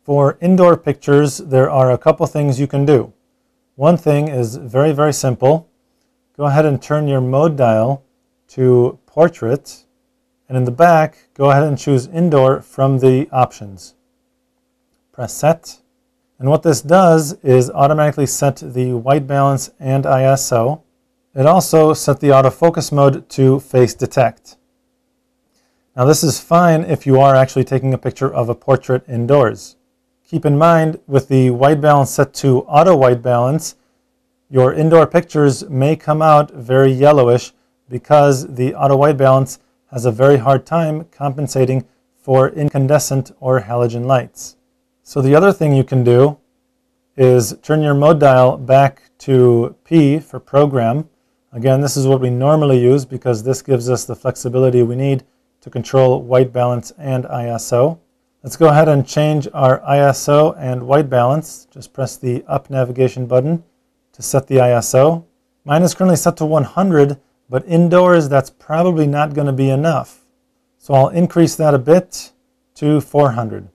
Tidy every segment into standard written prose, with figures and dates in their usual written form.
For indoor pictures, there are a couple things you can do. One thing is very, very simple. Go ahead and turn your mode dial to Portrait, and in the back, go ahead and choose Indoor from the options. Press Set, and what this does is automatically set the white balance and ISO. It also set the autofocus mode to Face Detect. Now this is fine if you are actually taking a picture of a portrait indoors. Keep in mind, with the white balance set to auto white balance, your indoor pictures may come out very yellowish because the auto white balance has a very hard time compensating for incandescent or halogen lights. So the other thing you can do is turn your mode dial back to P for program. Again, this is what we normally use because this gives us the flexibility we need to control white balance and ISO. Let's go ahead and change our ISO and white balance. Just press the up navigation button to set the ISO. Mine is currently set to 100, but indoors that's probably not going to be enough. So I'll increase that a bit to 400.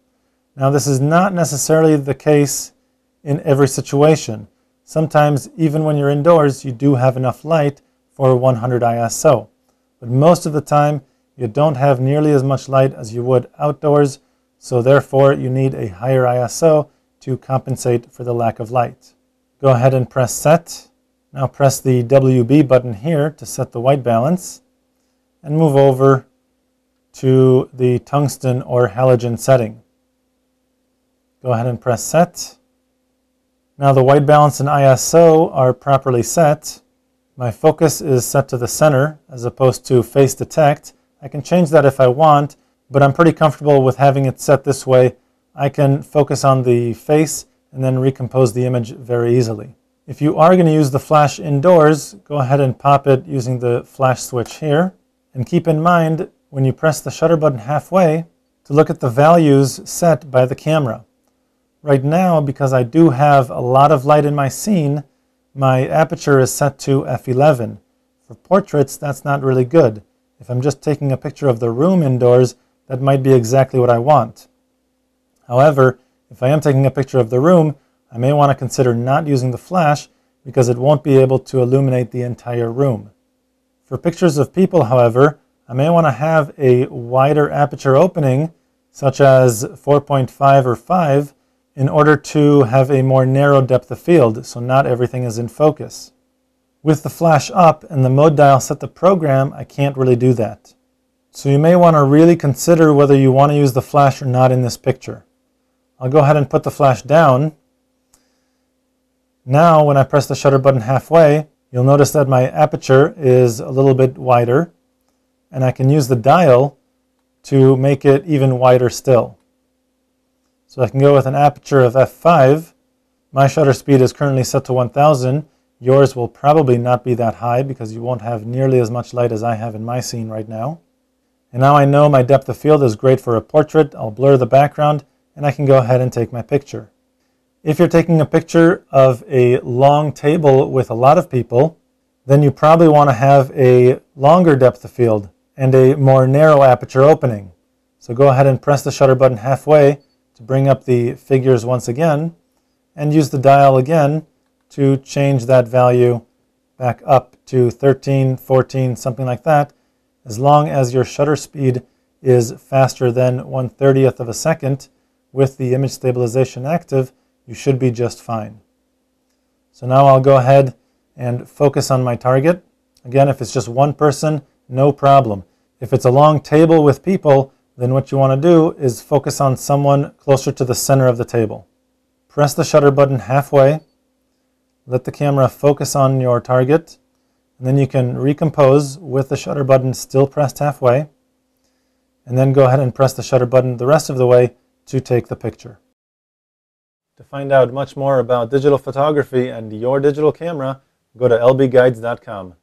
Now this is not necessarily the case in every situation. Sometimes even when you're indoors you do have enough light for 100 ISO. But most of the time you don't have nearly as much light as you would outdoors, so therefore you need a higher ISO to compensate for the lack of light. Go ahead and press Set. Now press the WB button here to set the white balance and move over to the tungsten or halogen setting. Go ahead and press Set. Now the white balance and ISO are properly set. My focus is set to the center as opposed to Face Detect. I can change that if I want, but I'm pretty comfortable with having it set this way. I can focus on the face and then recompose the image very easily. If you are going to use the flash indoors, go ahead and pop it using the flash switch here. And keep in mind, when you press the shutter button halfway, to look at the values set by the camera. Right now, because I do have a lot of light in my scene, my aperture is set to f11. For portraits, that's not really good. If I'm just taking a picture of the room indoors, that might be exactly what I want. However, if I am taking a picture of the room, I may want to consider not using the flash because it won't be able to illuminate the entire room. For pictures of people, however, I may want to have a wider aperture opening, such as 4.5 or 5, in order to have a more narrow depth of field, so not everything is in focus. With the flash up and the mode dial set to program, I can't really do that. So you may want to really consider whether you want to use the flash or not in this picture. I'll go ahead and put the flash down. Now when I press the shutter button halfway, you'll notice that my aperture is a little bit wider, and I can use the dial to make it even wider still. So I can go with an aperture of f5. My shutter speed is currently set to 1000. Yours will probably not be that high because you won't have nearly as much light as I have in my scene right now. And now I know my depth of field is great for a portrait. I'll blur the background and I can go ahead and take my picture. If you're taking a picture of a long table with a lot of people, then you probably want to have a longer depth of field and a more narrow aperture opening. So go ahead and press the shutter button halfway to bring up the figures once again and use the dial again to change that value back up to 13, 14, something like that. As long as your shutter speed is faster than 1/30th of a second with the image stabilization active, you should be just fine. So now I'll go ahead and focus on my target. Again, if it's just one person, no problem. If it's a long table with people, then what you want to do is focus on someone closer to the center of the table. Press the shutter button halfway. Let the camera focus on your target, and then you can recompose with the shutter button still pressed halfway, and then go ahead and press the shutter button the rest of the way to take the picture. To find out much more about digital photography and your digital camera, go to lbguides.com.